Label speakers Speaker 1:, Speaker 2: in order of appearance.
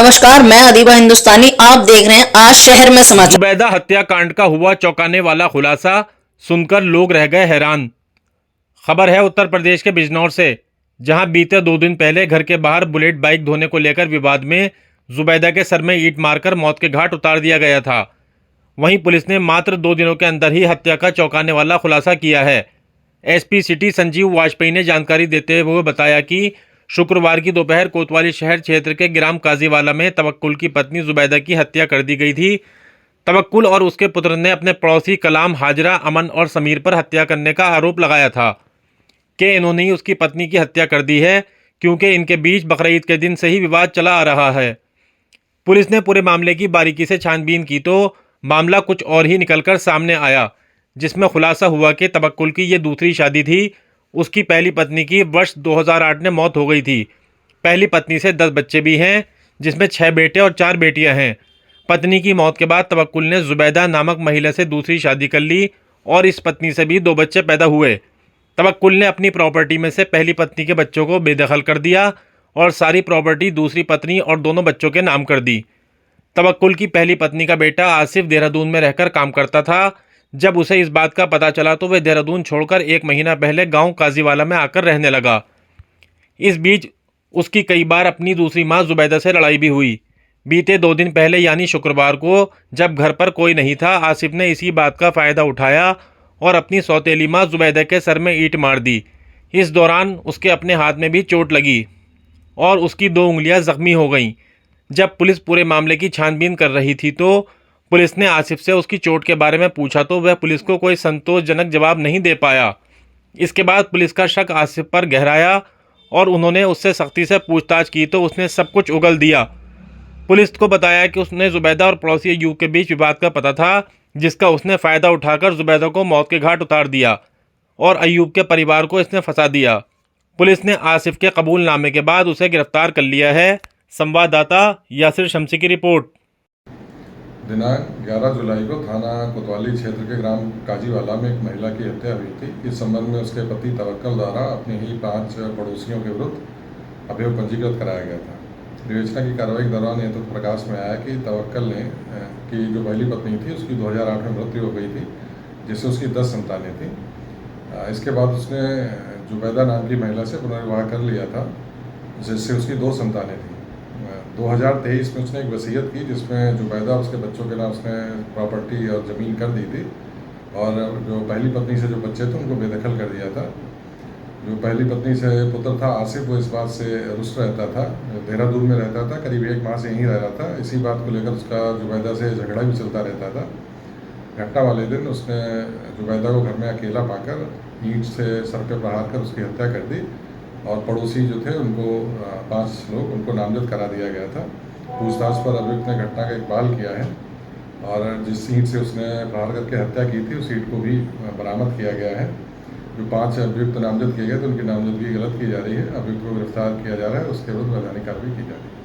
Speaker 1: नमस्कार, मैं अदीबा हिंदुस्तानी। आप देख रहे हैं आज शहर में समाचार।
Speaker 2: जुबैदा हत्याकांड का हुआ चौंकाने वाला खुलासा, सुनकर लोग रह गए हैरान। खबर है उत्तर प्रदेश के बिजनौर से, जहां बीते 2 दिन पहले घर के बाहर बुलेट बाइक धोने को लेकर विवाद में जुबैदा के सर में ईंट मारकर मौत के घाट उतार दिया गया था। वहीं पुलिस ने मात्र 2 दिनों के अंदर ही हत्या का चौंकाने वाला खुलासा किया है। एसपी सिटी संजीव वाजपेयी ने जानकारी देते हुए बताया कि शुक्रवार की दोपहर कोतवाली शहर क्षेत्र के ग्राम काजीवाला में तवक्कुल की पत्नी जुबैदा की हत्या कर दी गई थी। तवक्कुल और उसके पुत्र ने अपने पड़ोसी कलाम, हाजरा, अमन और समीर पर हत्या करने का आरोप लगाया था कि इन्होंने ही उसकी पत्नी की हत्या कर दी है, क्योंकि इनके बीच बकरीद के दिन से ही विवाद चला आ रहा है। पुलिस ने पूरे मामले की बारीकी से छानबीन की तो मामला कुछ और ही निकलकर सामने आया, जिसमें खुलासा हुआ कि तवक्कुल की ये दूसरी शादी थी। उसकी पहली पत्नी की वर्ष 2008 में मौत हो गई थी। पहली पत्नी से 10 बच्चे भी हैं, जिसमें 6 बेटे और 4 बेटियां हैं। पत्नी की मौत के बाद तवक्कुल ने जुबैदा नामक महिला से दूसरी शादी कर ली और इस पत्नी से भी 2 बच्चे पैदा हुए। तवक्कुल ने अपनी प्रॉपर्टी में से पहली पत्नी के बच्चों को बेदखल कर दिया और सारी प्रॉपर्टी दूसरी पत्नी और दोनों बच्चों के नाम कर दी। तवक्कुल की पहली पत्नी का बेटा आसिफ देहरादून में रहकर काम करता था। जब उसे इस बात का पता चला तो वह देहरादून छोड़कर 1 महीना पहले गांव काजीवाला में आकर रहने लगा। इस बीच उसकी कई बार अपनी दूसरी मां जुबैदा से लड़ाई भी हुई। बीते 2 दिन पहले यानी शुक्रवार को, जब घर पर कोई नहीं था, आसिफ ने इसी बात का फ़ायदा उठाया और अपनी सौतेली मां जुबैदा के सर में ईंट मार दी। इस दौरान उसके अपने हाथ में भी चोट लगी और उसकी 2 उंगलियां जख्मी हो गईं। जब पुलिस पूरे मामले की छानबीन कर रही थी तो पुलिस ने आसिफ से उसकी चोट के बारे में पूछा तो वह पुलिस को कोई संतोषजनक जवाब नहीं दे पाया। इसके बाद पुलिस का शक आसिफ पर गहराया और उन्होंने उससे सख्ती से पूछताछ की तो उसने सब कुछ उगल दिया। पुलिस को बताया कि उसने जुबैदा और पड़ोसी अयूब के बीच विवाद का पता था, जिसका उसने फ़ायदा उठाकर जुबैदा को मौत के घाट उतार दिया और अयूब के परिवार को इसने फंसा दिया। पुलिस ने आसिफ के कबूलनामे के बाद उसे गिरफ्तार कर लिया है। संवाददाता यासिर शमसी की रिपोर्ट।
Speaker 3: दिनांक 11 जुलाई को थाना कोतवाली क्षेत्र के ग्राम काजीवाला में एक महिला की हत्या हुई थी। इस संबंध में उसके पति तवक्कुल द्वारा अपने ही 5 पड़ोसियों के विरुद्ध अभियोग पंजीकृत कराया गया था। विवेचना की कार्रवाई के दौरान यह तथ्य प्रकाश में आया कि तवक्कुल ने की जो पहली पत्नी थी उसकी 2008 में मृत्यु हो गई थी, जिससे उसकी 10 संतानें थीं। इसके बाद उसने जुबैदा नाम की महिला से पुनर्विवाह कर लिया था, जिससे उसकी 2 संतानें थीं। 2023 में उसने एक वसीयत की, जिसमें जुबैदा और उसके बच्चों के नाम उसने प्रॉपर्टी और ज़मीन कर दी थी और जो पहली पत्नी से जो बच्चे थे उनको बेदखल कर दिया था। जो पहली पत्नी से पुत्र था आसिफ, वो इस बात से रुष्ट रहता था, देहरादून में रहता था, करीब 1 माह से यहीं रह रहा था। इसी बात को लेकर उसका जुबैदा से झगड़ा भी चलता रहता था। घटना वाले दिन उसने जुबैदा को घर में अकेला पाकर ईंट से सर पे प्रहार कर उसकी हत्या कर दी और पड़ोसी जो थे उनको 5 लोग उनको नामजद करा दिया गया था। पूछताछ पर अभियुक्त ने घटना का इकबाल किया है और जिस ईंट से उसने प्रहार करके हत्या की थी उस ईंट को भी बरामद किया गया है। जो 5 अभियुक्त नामजद किए गए थे उनकी नामजदगी गलत की जा रही है। अभियुक्त को गिरफ्तार किया जा रहा है, उसके विरुद्ध वैधानिक कार्रवाई की जा रही है।